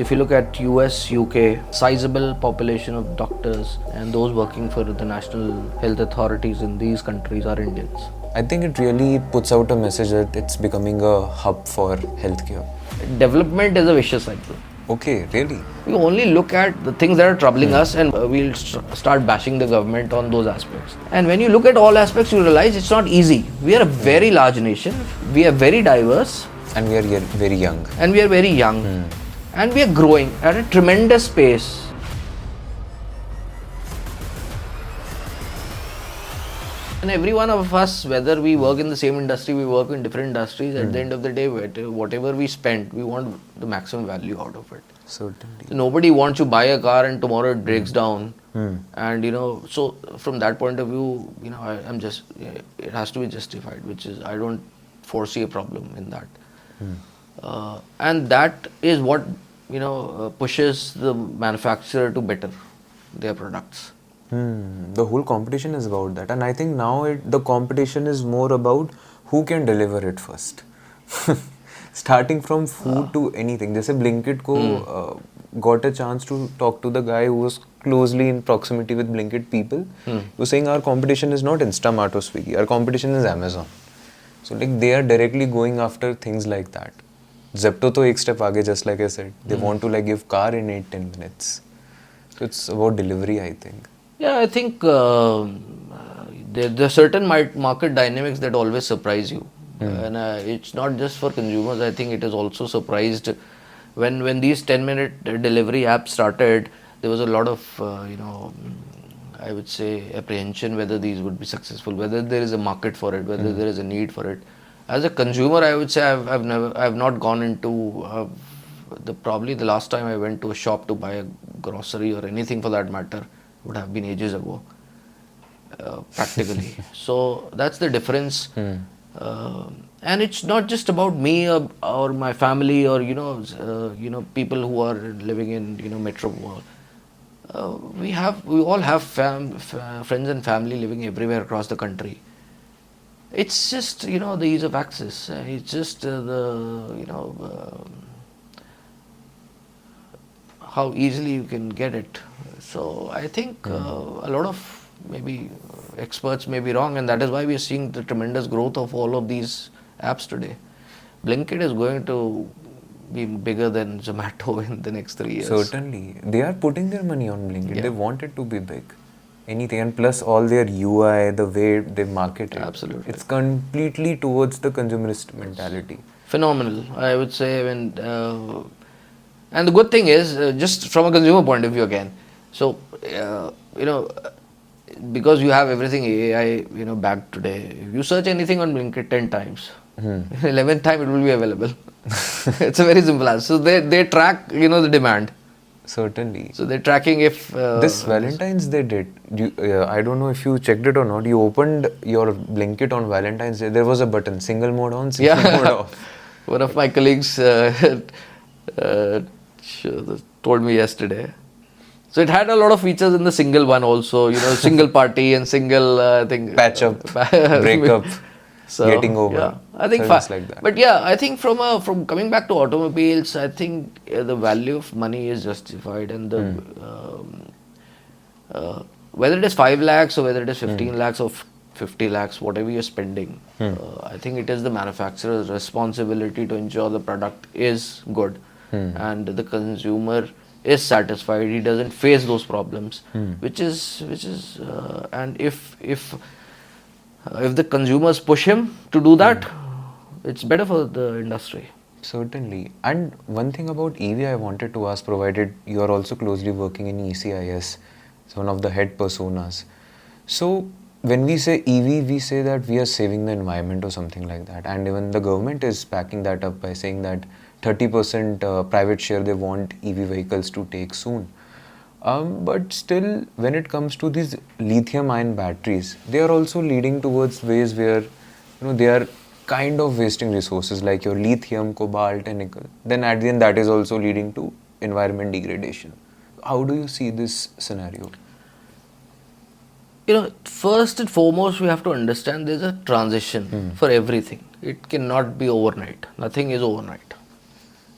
If you look at US, UK, sizable population of doctors and those working for the national health authorities in these countries are Indians. I think it really puts out a message that it's becoming a hub for healthcare. Development is a vicious cycle. Okay, really? We only look at the things that are troubling us and we'll start bashing the government on those aspects. And when you look at all aspects, you realize it's not easy. We are a very large nation. We are very diverse. And we are very young. And we are very young. And we are growing at a tremendous pace. And every one of us, whether we work in the same industry, we work in different industries, at the end of the day, whatever we spend, we want the maximum value out of it. Certainly. So nobody wants to buy a car and tomorrow it breaks down. And so from that point of view, I'm just, it has to be justified, which is, I don't foresee a problem in that. And that is what, pushes the manufacturer to better their products. The whole competition is about that, and I think now the competition is more about who can deliver it first. Starting from food to anything. जैसे Blinkit को got a chance to talk to the guy who was closely in proximity with Blinkit people. He was saying our competition is not Instamart or Swiggy. Our competition is Amazon. So they are directly going after things like that. Zepto to एक step आगे, just like I said. They want to give car in 8-10 minutes. So it's about delivery, I think. Yeah, I think there are certain market dynamics that always surprise you. And it's not just for consumers. I think it has also surprised when these 10-minute delivery apps started. There was a lot of, I would say, apprehension whether these would be successful, whether there is a market for it, whether there is a need for it. As a consumer, I would say I've not gone into probably the last time I went to a shop to buy a grocery or anything for that matter would have been ages ago, practically. So that's the difference. And it's not just about me or my family or people who are living in metro. We all have friends and family living everywhere across the country. It's just the ease of access. It's just how easily you can get it. So I think a lot of maybe experts may be wrong, and that is why we are seeing the tremendous growth of all of these apps today. Blinkit is going to be bigger than Zomato in the next 3 years. Certainly. They are putting their money on Blinkit. Yeah. They want it to be big. Anything, and plus all their UI, the way they market it. Absolutely. It's completely towards the consumerist mentality. Phenomenal, I would say. And the good thing is, just from a consumer point of view again, so, because you have everything AI, back today, if you search anything on Blinkit 10 times, 11th time it will be available. It's a very simple answer. So they track, the demand. Certainly. So they're tracking if... this Valentine's they did. I don't know if you checked it or not. You opened your Blinkit on Valentine's Day. There was a button, single mode on, single mode off. One of my colleagues told me yesterday. So it had a lot of features in the single one also, single party and single thing. Patch up, break up, getting over. Yeah, I think like that. But yeah, I think from coming back to automobiles, I think the value of money is justified, and the whether it is 5 lakhs or whether it is 15 lakhs or 50 lakhs, whatever you're spending, I think it is the manufacturer's responsibility to ensure the product is good and the consumer is satisfied. He doesn't face those problems, which is and if the consumers push him to do that, it's better for the industry. Certainly. And one thing about EV I wanted to ask, provided you are also closely working in ECIS, it's one of the head personas. So when we say EV, we say that we are saving the environment or something like that. And even the government is backing that up by saying that 30% private share they want EV vehicles to take soon. But still, when it comes to these lithium-ion batteries, they are also leading towards ways where they are kind of wasting resources like your lithium, cobalt, and nickel. Then at the end, that is also leading to environment degradation. How do you see this scenario? First and foremost, we have to understand there's a transition for everything. It cannot be overnight. Nothing is overnight.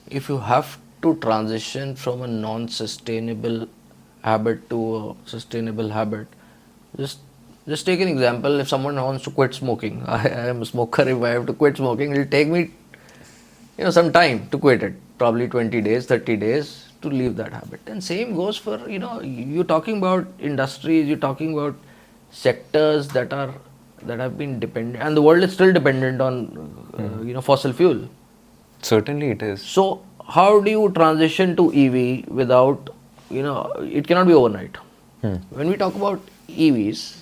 If you have to transition from a non-sustainable habit to a sustainable habit, just just take an example. If someone wants to quit smoking, I am a smoker. If I have to quit smoking, it will take me some time to quit it, probably 20 days, 30 days to leave that habit. And same goes for, you're talking about industries, you're talking about sectors that have been dependent, and the world is still dependent on fossil fuel. Certainly it is. So how do you transition to EV without, it cannot be overnight. When we talk about EVs,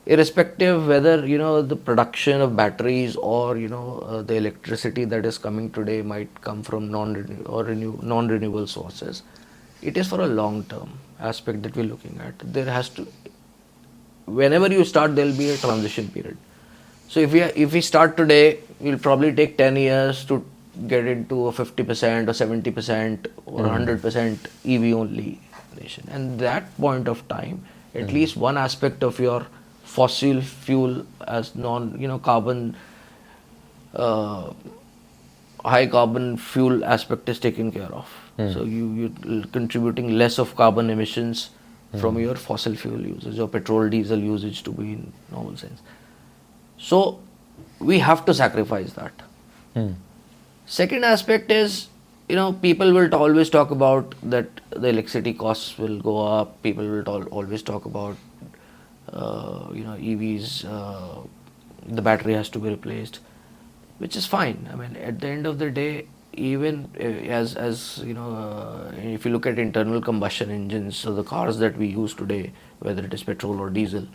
irrespective whether the production of batteries or the electricity that is coming today might come from non-renewable sources, it is for a long term aspect that we're looking at. There has to, whenever you start, there will be a transition period. So if we start today, we'll probably take 10 years to get into a 50% or 70% or 100% EV only nation. And that point of time, at least one aspect of your fossil fuel as carbon, high carbon fuel aspect is taken care of. So you're contributing less of carbon emissions from your fossil fuel usage or petrol diesel usage, to be in normal sense. So we have to sacrifice that. Second aspect is, people will always talk about that the electricity costs will go up. People will always talk about EVs, the battery has to be replaced, which is fine. I mean, at the end of the day, even as if you look at internal combustion engines, so the cars that we use today, whether it is petrol or diesel,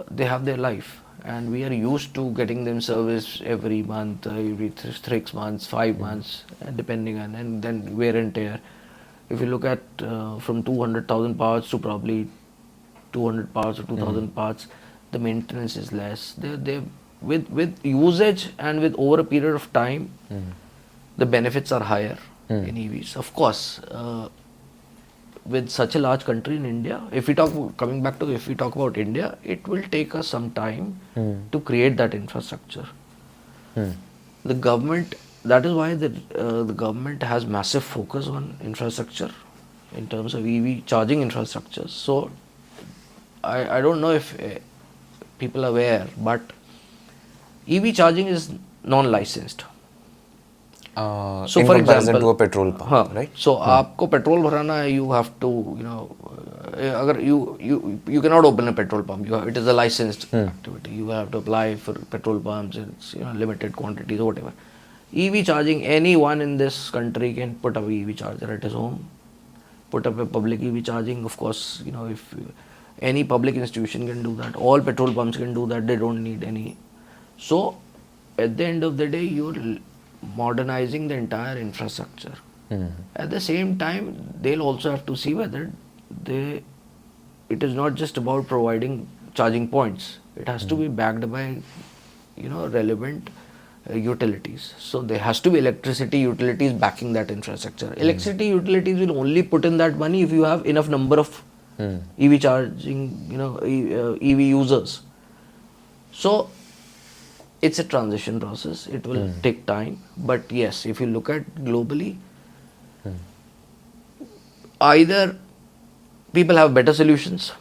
they have their life, and we are used to getting them serviced every month, every 6 months, 5 months, depending on, and then wear and tear. If you look at from 200,000 parts to probably 200 parts or 2,000 parts, the maintenance is less. With usage and with over a period of time, the benefits are higher in EVs. Of course, with such a large country in India, if we talk about India, it will take us some time to create that infrastructure. The government, that is why the government has massive focus on infrastructure in terms of EV charging infrastructure. So I don't know if people are aware, but EV charging is non-licensed. So in for comparison example, to a petrol pump, right? So आपको petrol भराना है, you have to, अगर you cannot open a petrol pump. It is a licensed activity. You have to apply for petrol pumps. It's limited quantities or whatever. EV charging, anyone in this country can put up EV charger at his home, put up a public EV charging. Of course, if any public institution can do that, all petrol pumps can do that. They don't need any. So at the end of the day, you're modernizing the entire infrastructure. At the same time, they'll also have to see whether it is not just about providing charging points. It has to be backed by relevant utilities. So there has to be electricity utilities backing that infrastructure. Electricity utilities will only put in that money if you have enough number of EV charging, EV users. So it's a transition process. It will take time. But yes, if you look at globally, either people have better solutions.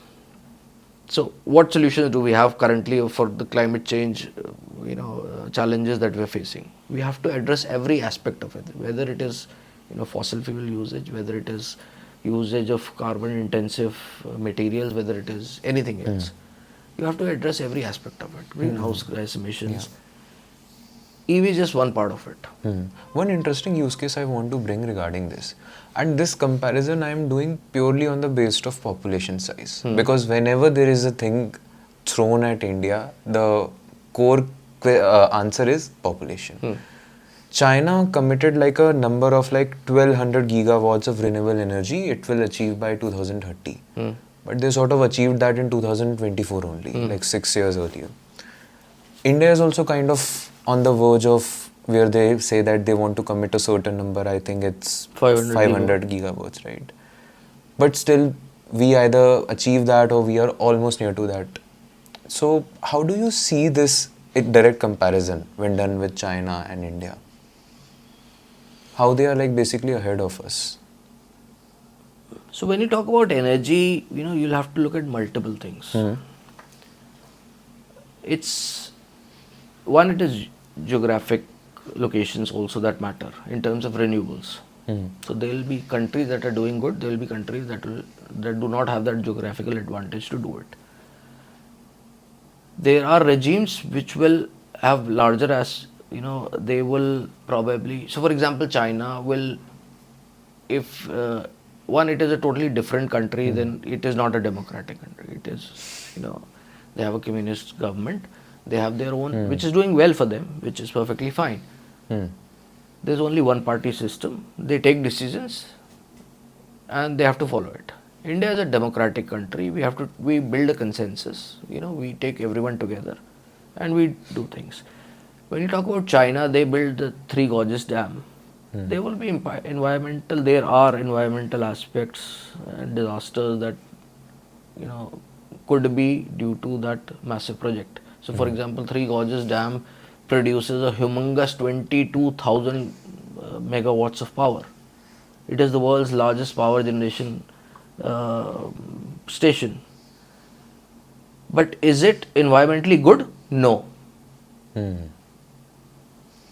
So what solutions do we have currently for the climate change, challenges that we're facing? We have to address every aspect of it, whether it is, fossil fuel usage, whether it is usage of carbon intensive materials, whether it is anything else. You have to address every aspect of it. Greenhouse gas emissions. EV is just one part of it. One interesting use case I want to bring regarding this, and this comparison I am doing purely on the basis of population size, because whenever there is a thing thrown at India, the core answer is population. China committed like a number of like 1200 gigawatts of renewable energy it will achieve by 2030. But they sort of achieved that in 2024 only, like 6 years earlier. India is also kind of on the verge of where they say that they want to commit a certain number. I think it's 500 gigawatts, right? But still, we either achieve that or we are almost near to that. So how do you see this direct comparison when done with China and India? how they are like basically ahead of us. So when you talk about energy, you'll have to look at multiple things. It's one, it is geographic locations also that matter in terms of renewables. So there will be countries that are doing good, there will be countries that do not have that geographical advantage to do it. There are regimes which will have larger they will probably, so for example China will, if one, it is a totally different country, then it is not a democratic country. It is, they have a communist government, they have their own, which is doing well for them, which is perfectly fine. There's only one party system, they take decisions and they have to follow it. India is a democratic country, we build a consensus, we take everyone together and we do things. When you talk about China, they built the Three Gorges Dam. There will be there are environmental aspects and disasters that, could be due to that massive project. So for example, Three Gorges Dam produces a humongous 22,000 megawatts of power. It is the world's largest power generation station. But is it environmentally good? No.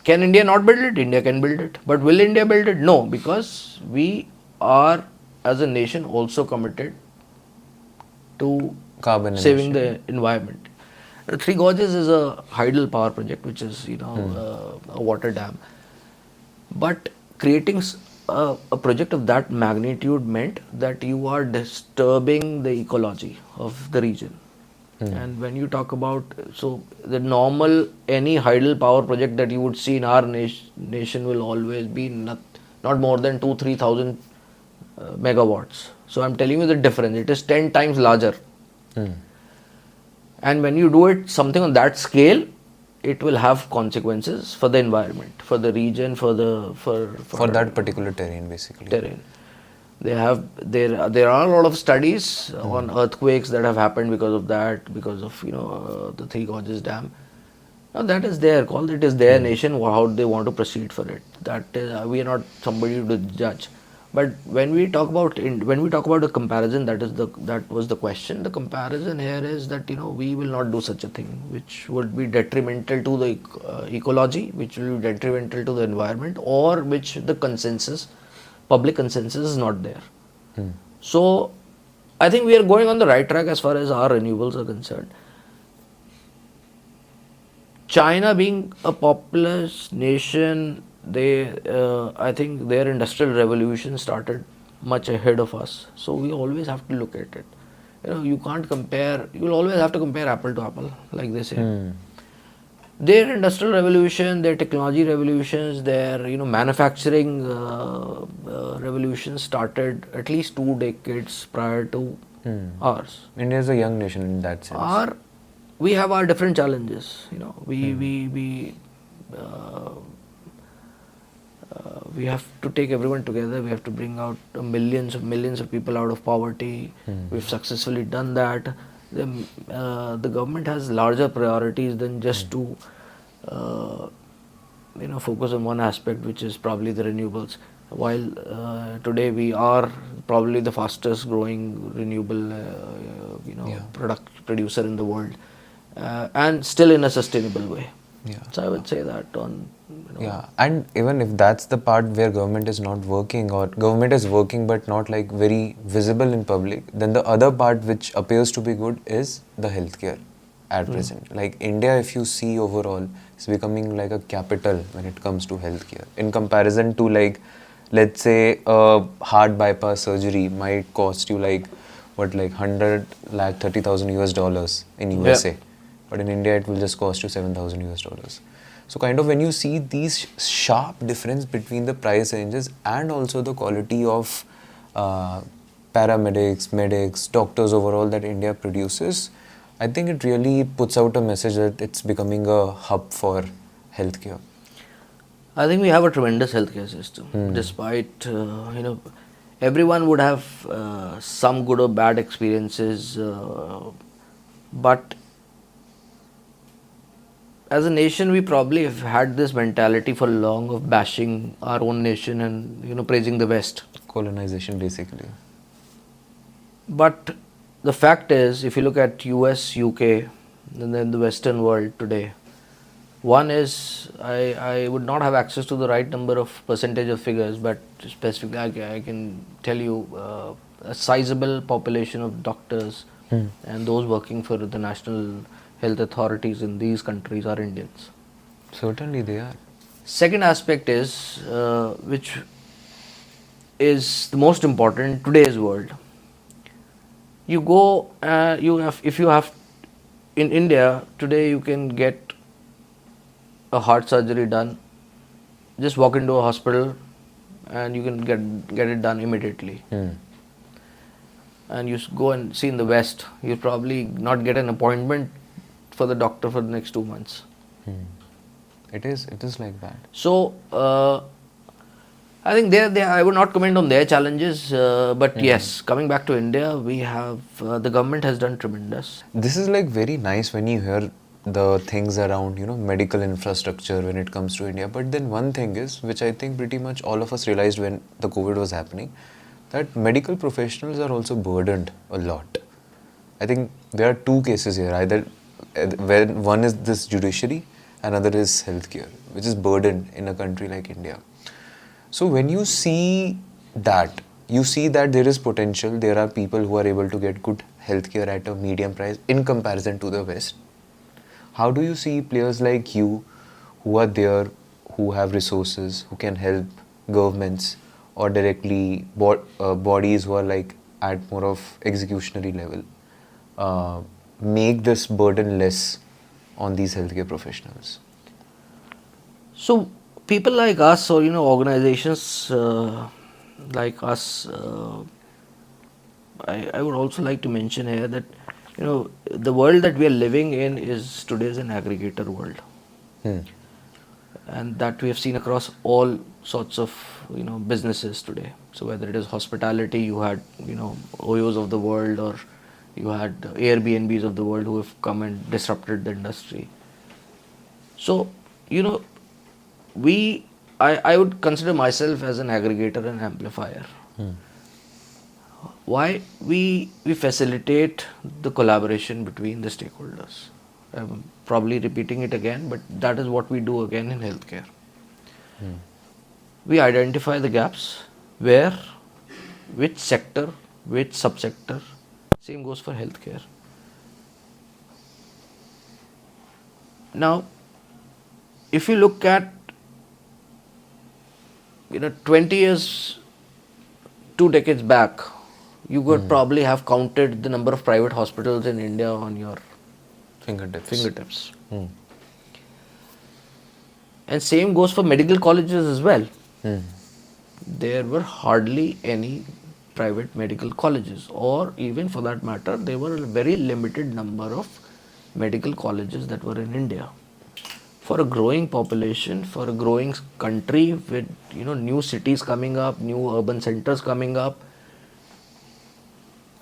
Can India not build it? India can build it. But will India build it? No, because we are as a nation also committed to Carbon saving emission. the environment. Three Gorges is a hydel power project, which is a water dam. But creating a project of that magnitude meant that you are disturbing the ecology of the region. And when you talk about, so the normal, any hydel power project that you would see in our nation will always be not more than 2-3,000 megawatts. So I'm telling you the difference, it is 10 times larger. And when you do it something on that scale, it will have consequences for the environment, for the region, for that particular terrain basically. Terrain. There are a lot of studies on earthquakes that have happened because of that, because of the Three Gorges Dam. Now that is their call. It is their nation how they want to proceed for it. That is, we are not somebody to judge. But when we talk about the comparison, that was the question. The comparison here is that we will not do such a thing, which would be detrimental to the ecology, which will be detrimental to the environment, or which the public consensus is not there. So I think we are going on the right track as far as our renewables are concerned. China being a populous nation, I think their industrial revolution started much ahead of us. So we always have to look at it. You can't compare, you'll always have to compare apple to apple, like they say. Their industrial revolution, their technology revolutions, their manufacturing revolutions started at least 2 decades prior to ours. India is a young nation in that sense. We have our different challenges. We have to take everyone together. We have to bring out millions of people out of poverty. We've successfully done that. The government has larger priorities than just to focus on one aspect, which is probably the renewables. While today we are probably the fastest growing renewable producer in the world, and still in a sustainable way. So I would say that and even if that's the part where government is not working, or government is working but not like very visible in public, then the other part which appears to be good is the healthcare at present. Like India, if you see overall, is becoming like a capital when it comes to healthcare in comparison to, like, let's say a heart bypass surgery might cost you like 130,000 US dollars in USA, but in India it will just cost you 7,000 US dollars. So kind of when you see these sharp difference between the price ranges and also the quality of paramedics, medics, doctors overall that India produces, I think it really puts out a message that it's becoming a hub for healthcare. I think we have a tremendous healthcare system. Despite everyone would have some good or bad experiences, but as a nation, we probably have had this mentality for long of bashing our own nation and praising the West. Colonization, basically. But the fact is, if you look at US, UK, and then the Western world today, one is I would not have access to the right number of percentage of figures, but specifically I can tell you a sizable population of doctors and those working for the national health authorities in these countries are Indians. Certainly they are. Second aspect is, which is the most important in today's world. You go, if you have, in India today you can get a heart surgery done. Just walk into a hospital and you can get it done immediately. And you go and see in the West, you'll probably not get an appointment for the doctor for the next 2 months. It is like that. So I think I would not comment on their challenges, but yes, coming back to India, we have the government has done tremendous. This is like very nice when you hear the things around, medical infrastructure when it comes to India. But then one thing is, which I think pretty much all of us realized when the COVID was happening, that medical professionals are also burdened a lot. I think there are two cases here. Either when one is this judiciary, another is healthcare, which is burdened in a country like India. So when you see that there is potential, there are people who are able to get good healthcare at a medium price in comparison to the West. How do you see players like you who are there, who have resources, who can help governments or directly bodies who are like at more of executionary level, make this burden less on these healthcare professionals? So people like us, or organizations like us, I would also like to mention here that the world that we are living in is today's an aggregator world, and that we have seen across all sorts of businesses today. So whether it is hospitality, you had Oyos of the world, or you had Airbnbs of the world who have come and disrupted the industry. So I would consider myself as an aggregator and amplifier. Why? We facilitate the collaboration between the stakeholders. I'm probably repeating it again, but that is what we do again in healthcare. We identify the gaps where, which sector, which subsector. Same goes for healthcare. Now, if you look at 20 years, 2 decades back, you would probably have counted the number of private hospitals in India on your fingertips. And same goes for medical colleges as well. There were hardly any private medical colleges, or even for that matter, there were a very limited number of medical colleges that were in India. For a growing population, for a growing country with new cities coming up, new urban centers coming up.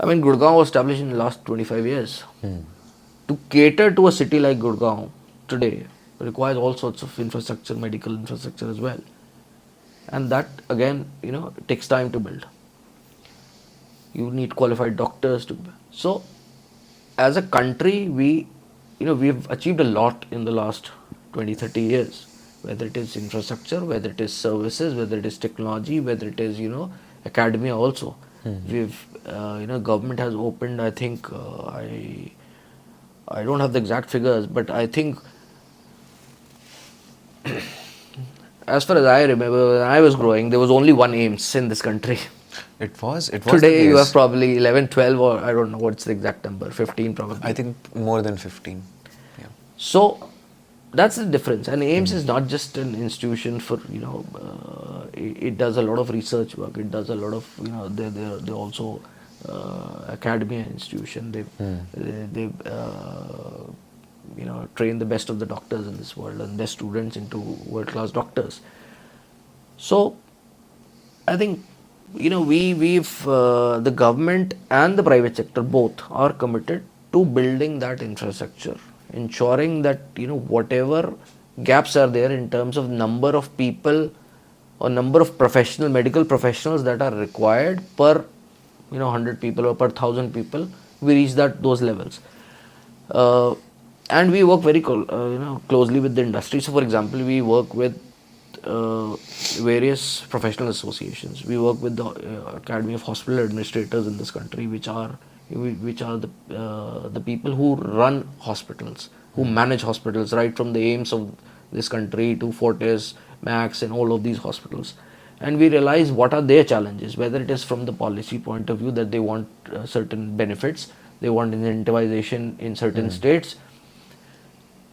I mean, Gurgaon was established in the last 25 years. To cater to a city like Gurgaon today requires all sorts of infrastructure, medical infrastructure as well. And that again, takes time to build. You need qualified doctors to. So, as a country, we've achieved a lot in the last 20-30 years, whether it is infrastructure, whether it is services, whether it is technology, whether it is academia also. We've government has opened, I think, I don't have the exact figures, but I think as far as I remember, when I was growing, there was only one AIMS in this country. It was Today you have probably 11, 12, or I don't know what's the exact number, 15 probably. I think more than 15. Yeah. So that's the difference. And AIMS is not just an institution for it does a lot of research work. It does a lot of they're also academia institution. They train the best of the doctors in this world and their students into world-class doctors. So I think the government and the private sector both are committed to building that infrastructure ensuring that, whatever gaps are there in terms of number of people or number of medical professionals that are required per 100 people or per 1000 people, we reach those levels. And we work very closely with the industry. So for example, we work with various professional associations. We work with the Academy of Hospital Administrators in this country, which are the people who run hospitals, who manage hospitals, right from the aims of this country to Fortis, Max, and all of these hospitals. And we realize what are their challenges, whether it is from the policy point of view that they want certain benefits, they want incentivization in certain states.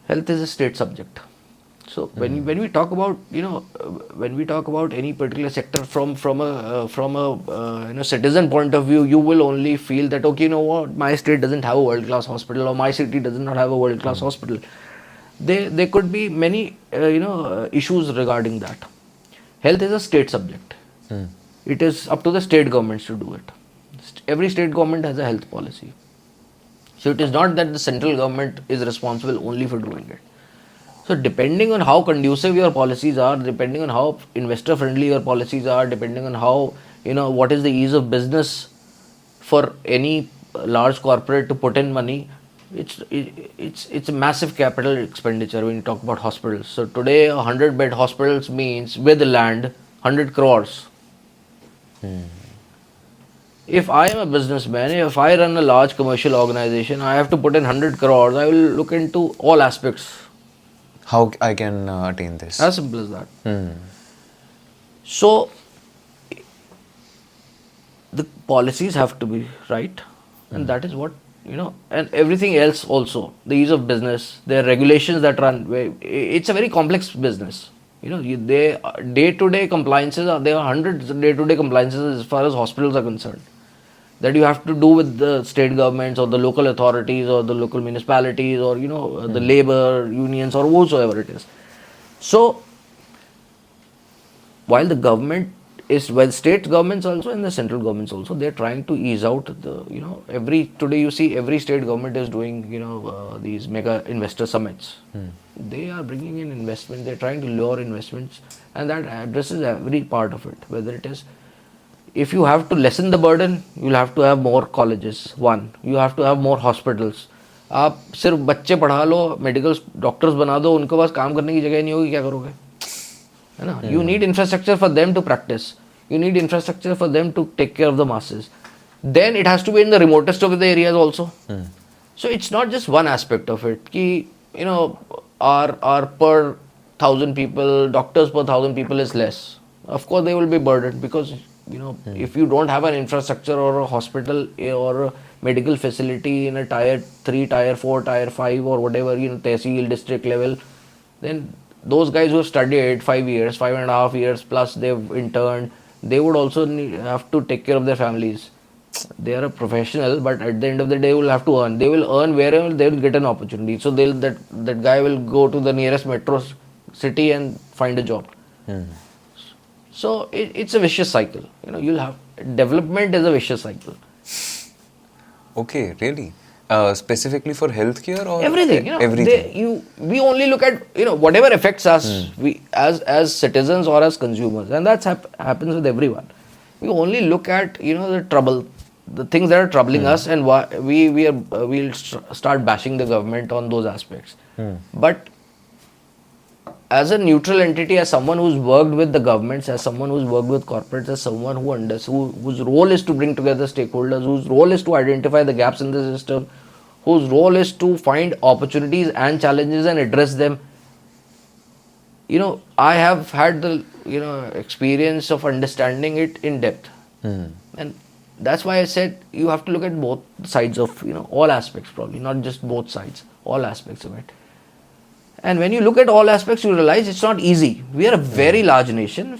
Health is a state subject. So when we talk about any particular sector from a citizen point of view, you will only feel that, okay, what, my state doesn't have a world class hospital, or my city does not have a world class hospital. There could be many issues regarding that. Health is a state subject. It is up to the state governments to do it. Every state government has a health policy. So it is not that the central government is responsible only for doing it. So depending on how conducive your policies are, depending on how investor friendly your policies are, depending on how, what is the ease of business for any large corporate to put in money, it's a massive capital expenditure when you talk about hospitals. So today 100-bed hospitals means, with land, 100 crores. If I am a businessman, if I run a large commercial organization, I have to put in 100 crores, I will look into all aspects. How I can attain this? As simple as that. So, the policies have to be right, and that is what, and everything else also. The ease of business, there are regulations that run. It's a very complex business. They day-to-day compliances there are hundreds of day-to-day compliances as far as hospitals are concerned, that you have to do with the state governments or the local authorities or the local municipalities or the labor unions or whatsoever it is. So while while state governments also and the central governments also, they're trying to ease out today you see every state government is doing these mega investor summits. They are bringing in investment, they're trying to lure investments, and that addresses every part of it. Whether it is, if you have to lessen the burden, you'll have to have more colleges. You have to have more hospitals. आप सिर्फ बच्चे पढ़ा लो, medical doctors बना दो, उनके पास काम करने की जगह नहीं होगी, क्या करोगे? है ना? You need infrastructure for them to practice. You need infrastructure for them to take care of the masses. Then it has to be in the remotest of the areas also. So it's not just one aspect of it. Ki, our per 1,000 people, doctors per 1,000 people is less. Of course, they will be burdened because if you don't have an infrastructure or a hospital or a medical facility in a tier 3, tier 4, tier 5 or whatever, tehsil, district level, then those guys who have studied 5 years, 5.5 years plus, they've interned, they would also have to take care of their families. They are a professional, but at the end of the day, will have to earn. They will earn wherever they will get an opportunity. So that guy will go to the nearest metro city and find a job. So it's a vicious cycle. You'll have development is a vicious cycle. Okay, really? Specifically for healthcare or everything? Everything. We only look at whatever affects us, we as citizens or as consumers, and that's happens with everyone. We only look at the trouble, the things that are troubling us, and why we'll start bashing the government on those aspects. But as a neutral entity, as someone who's worked with the governments, as someone who's worked with corporates, as someone whose role is to bring together stakeholders, whose role is to identify the gaps in the system, whose role is to find opportunities and challenges and address them. I have had the experience of understanding it in depth, and that's why I said you have to look at both sides of all aspects, probably not just both sides, all aspects of it. And when you look at all aspects, you realize it's not easy. We are a very large nation.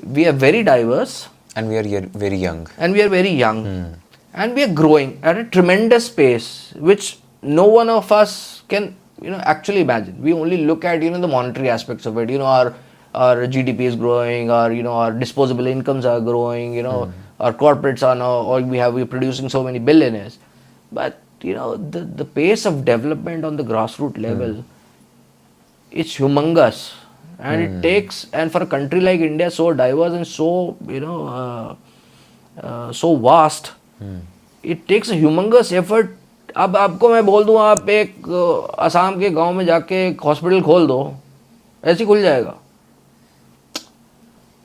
We are very diverse. And we are very young. And we are growing at a tremendous pace, which no one of us can actually imagine. We only look at the monetary aspects of it. Our GDP is growing, our disposable incomes are growing, our corporates are now, or we're producing so many billionaires. But the pace of development on the grassroots level, it's humongous. And it takes, and for a country like India, so diverse and so, so vast, it takes a humongous effort. अब आपको मैं बोल दूं आप एक असम के गांव में जाके एक हॉस्पिटल खोल दो, ऐसे खुल जाएगा.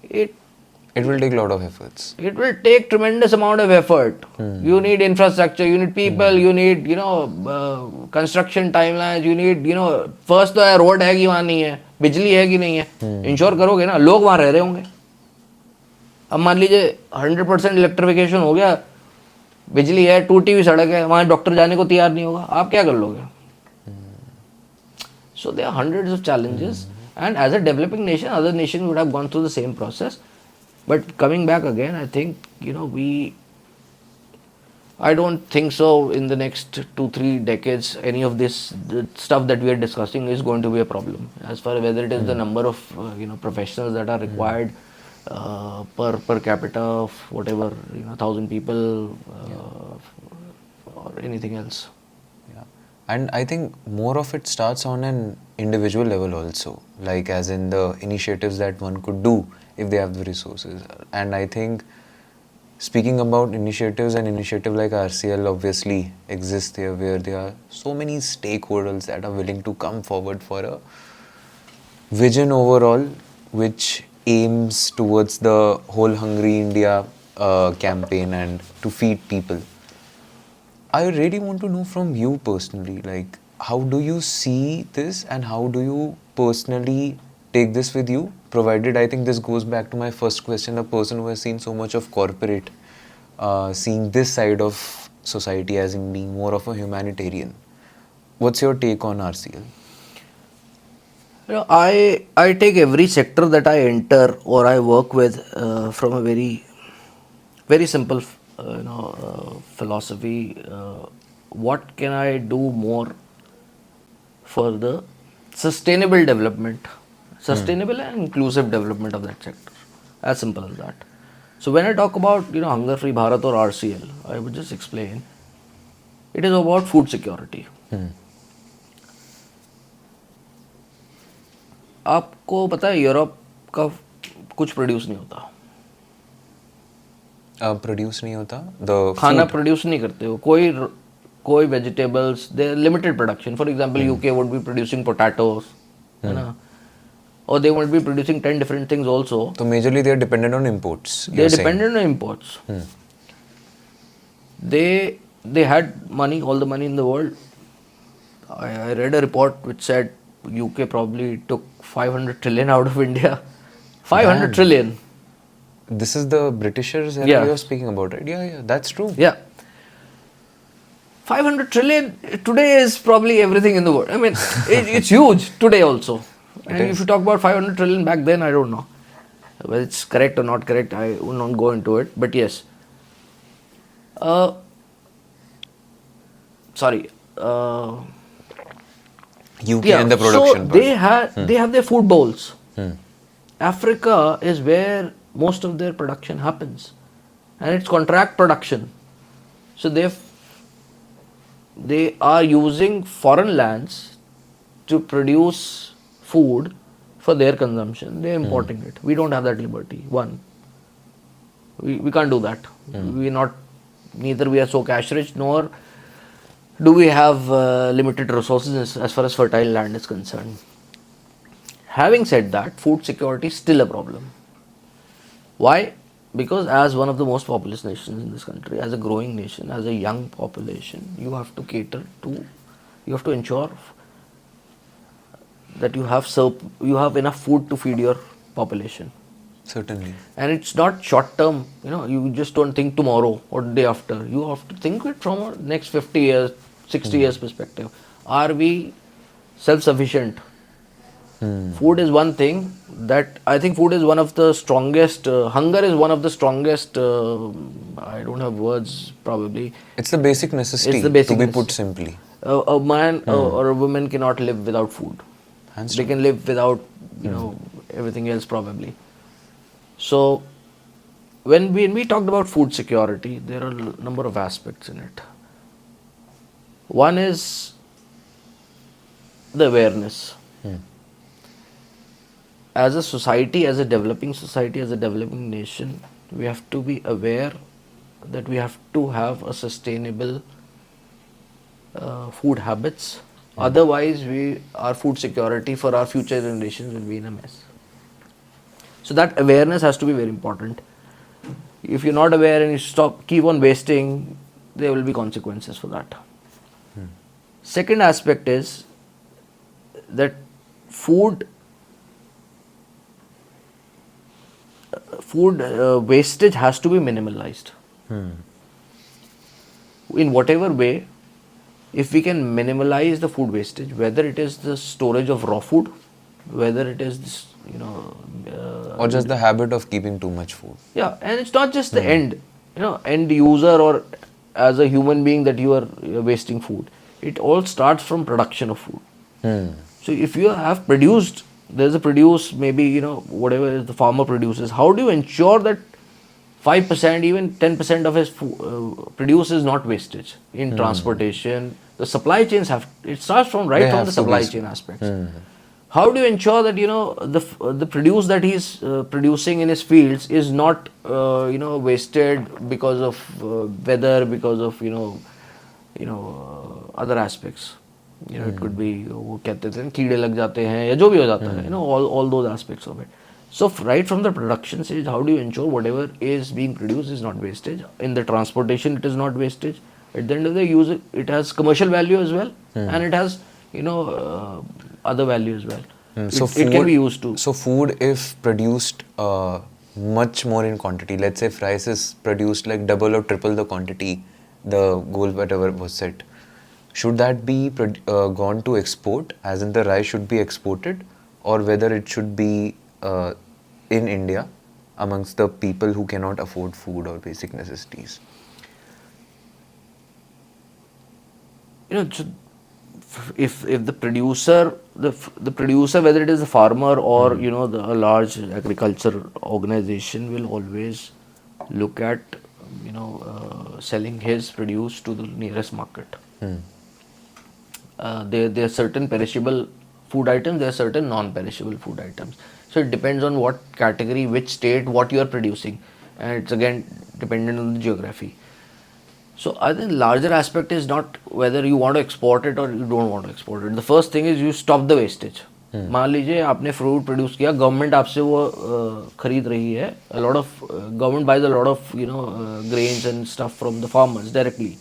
It will take a lot of efforts. It will take tremendous amount of effort. You need infrastructure, you need people, you need construction timelines, you need first तो रोड है कि वहाँ नहीं है, बिजली है कि नहीं है, इंश्योर करोगे ना, लोग वहाँ रह रहे होंगे. अब मान लीजिए 100% इलेक्ट्रिफिकेशन हो गया, बिजली है, टूटी हुई सड़क है, वहाँ डॉक्टर जाने को तैयार नहीं होगा, आप क्या कर लोगे? So there are hundreds of challenges, and as a developing nation, other nations would have gone through the same process. But coming back again, I think I don't think so in the next 2-3 decades any of this the stuff that we are discussing is going to be a problem. As far as whether it is the number of professionals that are required per capita of whatever 1,000 people or anything else. Yeah, and I think more of it starts on an individual level also, like as in the initiatives that one could do if they have the resources. And I think speaking about initiatives, an initiative like RCL obviously exists here, where there are so many stakeholders that are willing to come forward for a vision overall which aims towards the whole Hungry India campaign and to feed people. I really want to know from you personally, like how do you see this and how do you personally take this with you, provided, I think this goes back to my first question, a person who has seen so much of corporate, seeing this side of society as in being more of a humanitarian. What's your take on RCL? I take every sector that I enter or I work with from a very, very simple philosophy. What can I do more for the sustainable development, sustainable and inclusive development of that sector? As simple as that. So when I talk about Hunger Free Bharat or RCL, I would just explain. It is about food security. आपको पता है Europe का कुछ produce नहीं होता. Produce नहीं होता, the खाना प्रोड्यूस नहीं करते हो, कोई vegetables, they limited production. For example UK would be producing potatoes, है ना, or they would be producing 10 different things also. So majorly they are dependent on imports. They are dependent on imports. They had money, all the money in the world. I read a report which said UK probably took 500 trillion out of India. 500 trillion. This is the Britishers that you are speaking about, right? Yeah, that's true. Yeah. 500 trillion today is probably everything in the world. I mean, it's huge today also. And if you talk about 500 trillion back then, I don't know whether it's correct or not correct. I will not go into it. But yes. Sorry. UK and the production so they have their food bowls. Africa is where most of their production happens, and it's contract production. So they are using foreign lands to produce food for their consumption. They're importing it. We don't have that liberty. One, we can't do that. Neither we are so cash rich, nor do we have limited resources as far as fertile land is concerned. Having said that, food security is still a problem. Why? Because as one of the most populous nations in this country, as a growing nation, as a young population, you have to ensure that you have enough food to feed your population. Certainly. And it's not short term, you just don't think tomorrow or the day after. You have to think it from a next 50 years, 60 years perspective. Are we self-sufficient? Food is one thing that I think food is one of the strongest, hunger is one of the strongest, I don't have words probably. It's the basic necessity, to be put simply. A man or a woman cannot live without food. They can live without, everything else probably. So, when we talked about food security, there are a number of aspects in it. One is the awareness. As a society, as a developing society, as a developing nation, we have to be aware that we have to have a sustainable food habits. Otherwise, our food security for our future generations will be in a mess. So that awareness has to be very important. If you're not aware and you keep on wasting, there will be consequences for that. Second aspect is that food wastage has to be minimalized. In whatever way, if we can minimalize the food wastage, whether it is the storage of raw food, whether it is this, or just the habit of keeping too much food. yeah, and it's not just the end user or as a human being that you are wasting food. It all starts from production of food. So if you have produced, there's a produce, maybe, whatever the farmer produces, how do you ensure that 5%, even 10% of his produce is not wastage in transportation? The supply chains it starts from They from have the to supply be- chain aspects. How do you ensure that the produce that he's producing in his fields is not wasted because of weather, because of other aspects? It could be वो कहते थे कीड़े लग जाते हैं या जो भी हो जाता है, all those aspects of it. So right from the production stage, how do you ensure whatever is being produced is not wastage? In the transportation, it is not wastage. At the end of the day, it has commercial value as well, and it has other value as well. It can be used to. So food, if produced much more in quantity, let's say rice is produced like double or triple the quantity, the goal whatever was set, should that be gone to export, as in the rice should be exported, or whether it should be in India amongst the people who cannot afford food or basic necessities? If the producer, the producer, whether it is a farmer or a large agriculture organization, will always look at selling his produce to the nearest market. There are certain perishable food items, there are certain non-perishable food items. So it depends on what category, which state, what you are producing, and it's again dependent on the geography. So I think larger aspect is not whether you want to export it or you don't want to export it. The first thing is you stop the wastage. मान लीजिए आपने fruit produce किया, government आपसे वो खरीद रही है, a lot of government buys a lot of grains and stuff from the farmers directly,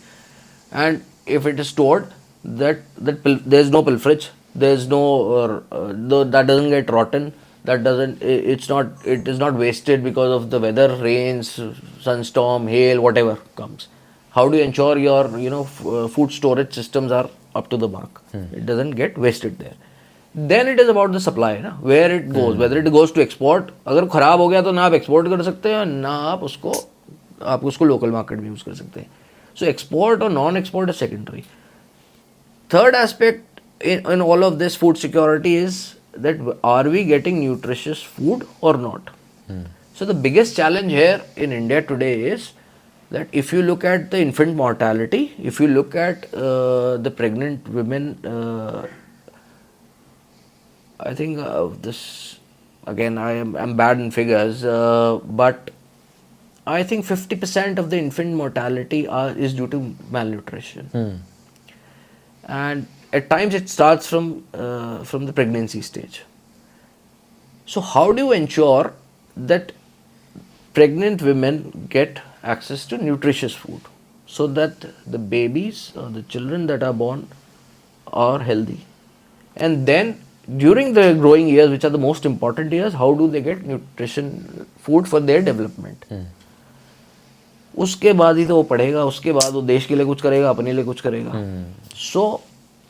and if it is stored, that there is no pilferage, there is no that doesn't get rotten, that doesn't it is not wasted because of the weather, rains, sunstorm, hail, whatever comes. How do you ensure your food storage systems are up to the mark? It doesn't get wasted there. Then it is about the supply, ना, where it goes, whether it goes to export. अगर खराब हो गया तो ना आप export कर सकते हैं, ना आप उसको local market में use कर सकते हैं. So export or non-export is secondary. Third aspect in all of this food security is that are we getting nutritious food or not? So the biggest challenge here in India today is that if you look at the infant mortality, if you look at the pregnant women, I think this, again, I'm bad in figures, but I think 50% of the infant mortality is due to malnutrition. And at times it starts from the pregnancy stage. So how do you ensure that pregnant women get access to nutritious food so that the babies or the children that are born are healthy? And then during the growing years, which are the most important years, how do they get nutrition food for their development? उसके बाद ही तो वो पढ़ेगा, उसके बाद वो देश के लिए कुछ करेगा, अपने लिए कुछ करेगा. So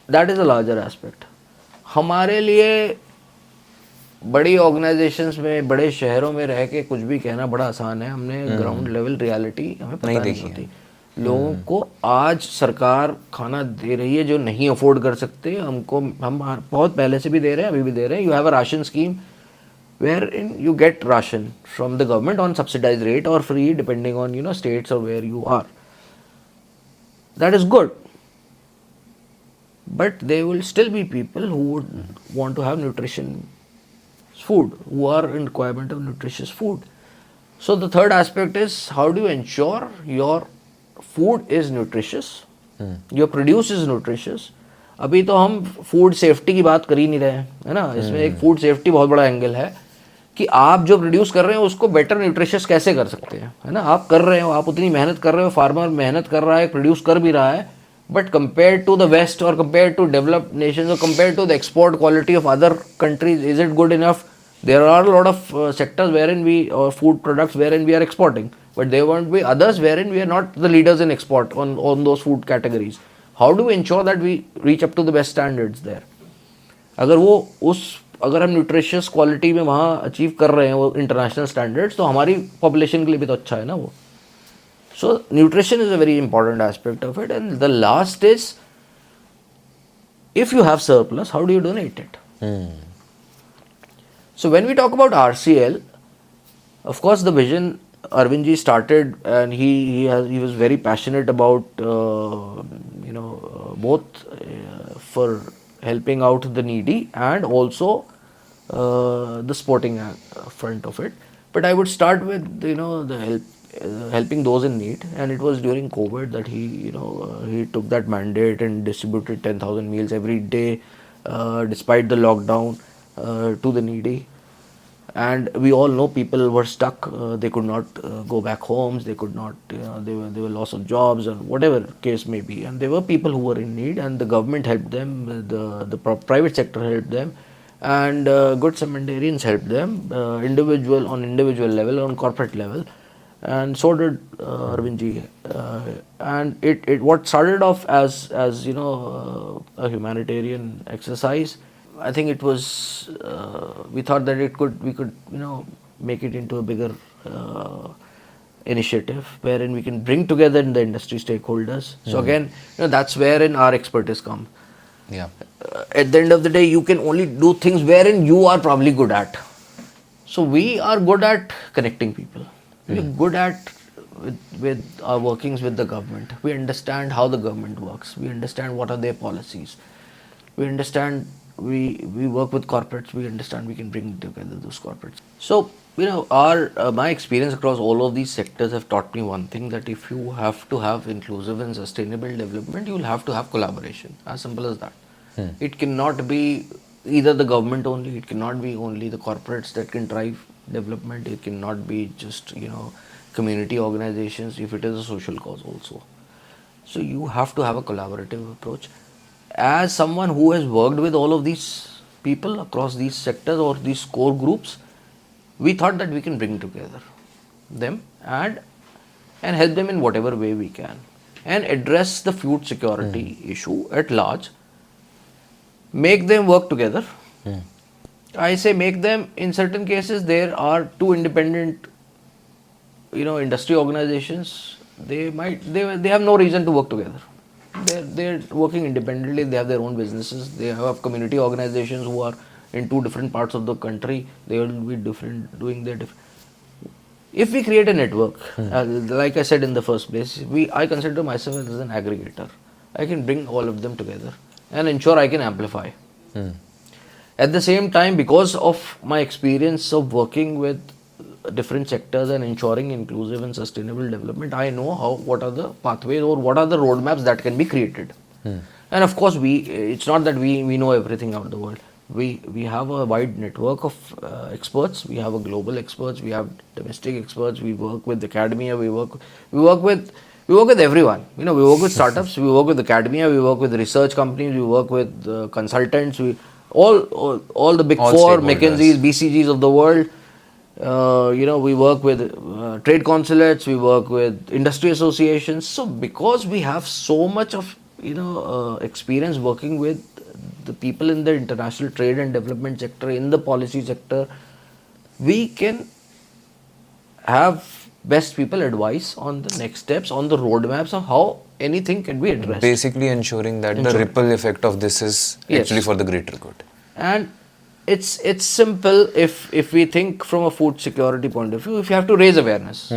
that is a larger aspect. हमारे लिए बड़ी ऑर्गेनाइजेशंस में, बड़े शहरों में रह के कुछ भी कहना बड़ा आसान है. हमने ग्राउंड लेवल रियलिटी हमें पता नहीं होती. लोगों को आज सरकार खाना दे रही है जो नहीं अफोर्ड कर सकते. हम बहुत पहले से भी दे रहे हैं, अभी भी दे रहे हैं. You have a ration scheme wherein you get ration from the government on subsidized rate or free depending on states or where you are. That is good. but there will still be people who would want to have nutrition food, who are in requirement of nutritious food. So the third aspect is how do you ensure your food is nutritious, your produce is nutritious. अभी तो हम food safety की बात कर ही नहीं रहे हैं, है ना. इसमें एक फूड सेफ्टी बहुत बड़ा एंगल है कि आप जो प्रोड्यूस कर रहे हैं उसको बेटर न्यूट्रिशियस कैसे कर सकते हैं, है ना. आप कर रहे हो, आप उतनी मेहनत कर रहे हो, फार्मर मेहनत कर रहा है, प्रोड्यूस कर भी रहा है, but compare to the west और कंपेयर टू डेवलप्ड नेशंस और compare to the export quality of other countries, is it good enough? There are a lot of sectors wherein we, or food products wherein we are exporting, but there won't be others wherein we are not the leaders in export on those food categories. How do we ensure that we reach up to the best standards there? अगर हम nutritious quality में वहाँ achieve कर रहे हैं वो international standards, तो हमारी पॉपुलेशन के लिए भी तो अच्छा है ना वो. So nutrition is a very important aspect of it. And the last is, if you have surplus, how do you donate it? So when we talk about RCL, of course the vision Arvindji started, and he was very passionate about both for helping out the needy and also the sporting front of it. But I would start with the helping those in need, and it was during COVID that he took that mandate and distributed 10,000 meals every day despite the lockdown to the needy. And we all know people were stuck, they could not go back homes, they could not, they were loss of jobs or whatever case may be, and there were people who were in need, and the government helped them, the private sector helped them, and good Samaritans helped them, on individual level, on corporate level, and so did Arvindji. And it what started off as a humanitarian exercise, I think it was, we thought that we could make it into a bigger initiative wherein we can bring together the industry stakeholders. So again, that's wherein our expertise come. Yeah. At the end of the day, you can only do things wherein you are probably good at. So we are good at connecting people. We are good at with our workings with the government. We understand how the government works. We understand what are their policies. We understand, we work with corporates. We understand we can bring together those corporates. So my experience across all of these sectors have taught me one thing, that if you have to have inclusive and sustainable development, you will have to have collaboration. As simple as that. It cannot be either the government only, it cannot be only the corporates that can drive development, it cannot be just community organizations, if it is a social cause also. So you have to have a collaborative approach. As someone who has worked with all of these people across these sectors or these core groups, we thought that we can bring together them and help them in whatever way we can, and address the food security issue at large, make them work together. I say make them, in certain cases there are two independent industry organizations, they have no reason to work together. They're working independently, they have their own businesses, they have community organizations who are in two different parts of the country, they will be different, doing their different. If we create a network, like I said in the first place, I consider myself as an aggregator. I can bring all of them together and ensure I can amplify. At the same time, because of my experience of working with different sectors and ensuring inclusive and sustainable development, I know what are the pathways or what are the roadmaps that can be created. And of course, it's not that we know everything out of the world. We have a wide network of experts. We have a global experts. We have domestic experts. We work with academia. We work with everyone. We work with startups. We work with academia. We work with research companies. We work with consultants. All the big four, McKinsey's, BCGs of the world. We work with trade consulates, we work with industry associations. So because we have so much of experience working with the people in the international trade and development sector, in the policy sector, we can have best people advice on the next steps, on the roadmaps of how anything can be addressed. Basically ensuring that the ripple effect of this is actually for the greater good. And it's simple. If we think from a food security point of view, if you have to raise awareness,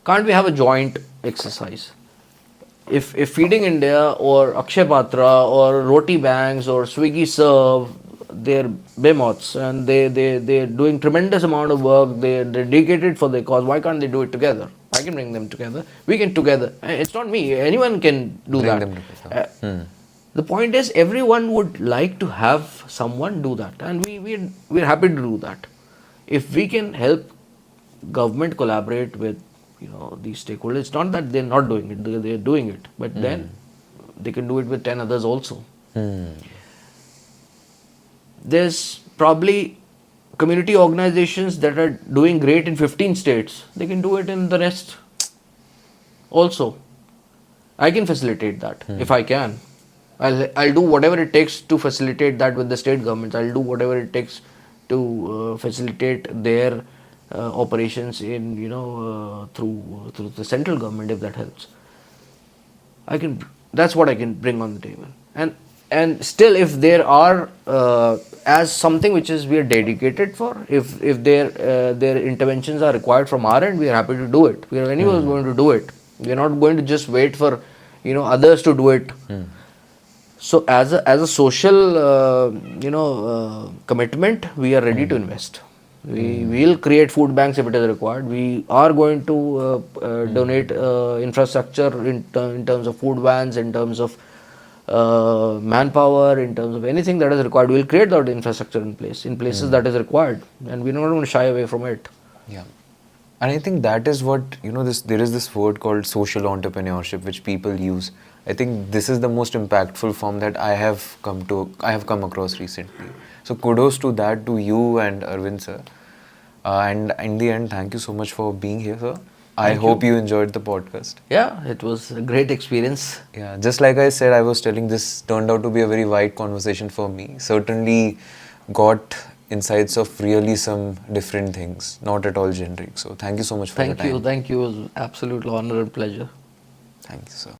can't we have a joint exercise? if Feeding India or Akshay Patra or Roti Banks or Swiggy Serve, they're behemoths and they're doing tremendous amount of work. They're dedicated for the cause. Why can't they do it together? I can bring them together. We can together. It's not me. Anyone can do Bring that. them together. The point is, everyone would like to have someone do that, and we're happy to do that. If we can help government collaborate with these stakeholders, it's not that they're not doing it; they're doing it, but then they can do it with 10 others also. There's probably community organizations that are doing great in 15 states. They can do it in the rest also. I can facilitate that if I can. I'll do whatever it takes to facilitate that with the state governments. I'll do whatever it takes to facilitate their operations in through the central government, if that helps. That's what I can bring on the table. And still, if there are as something which is we are dedicated for, if their interventions are required from our end, we are happy to do it. We are anyways going to do it. We are not going to just wait for others to do it. So as a social commitment, we are ready to invest. We will create food banks if it is required. We are going to donate infrastructure in terms of food vans, in terms of manpower, in terms of anything that is required. We will create that infrastructure in places that is required, and we're not going to shy away from it. Yeah. And I think that is what, there is this word called social entrepreneurship which people use. I think this is the most impactful form that I have come across recently. So kudos to that, to you and Arvind sir. And in the end, thank you so much for being here, sir. I hope you enjoyed the podcast. Yeah, it was a great experience. Yeah, just like I said, I was telling, this turned out to be a very wide conversation for me. Certainly got insights of really some different things, not at all generic. So thank you so much for your time. Thank you. It was an absolute honor and pleasure. Thank you, sir.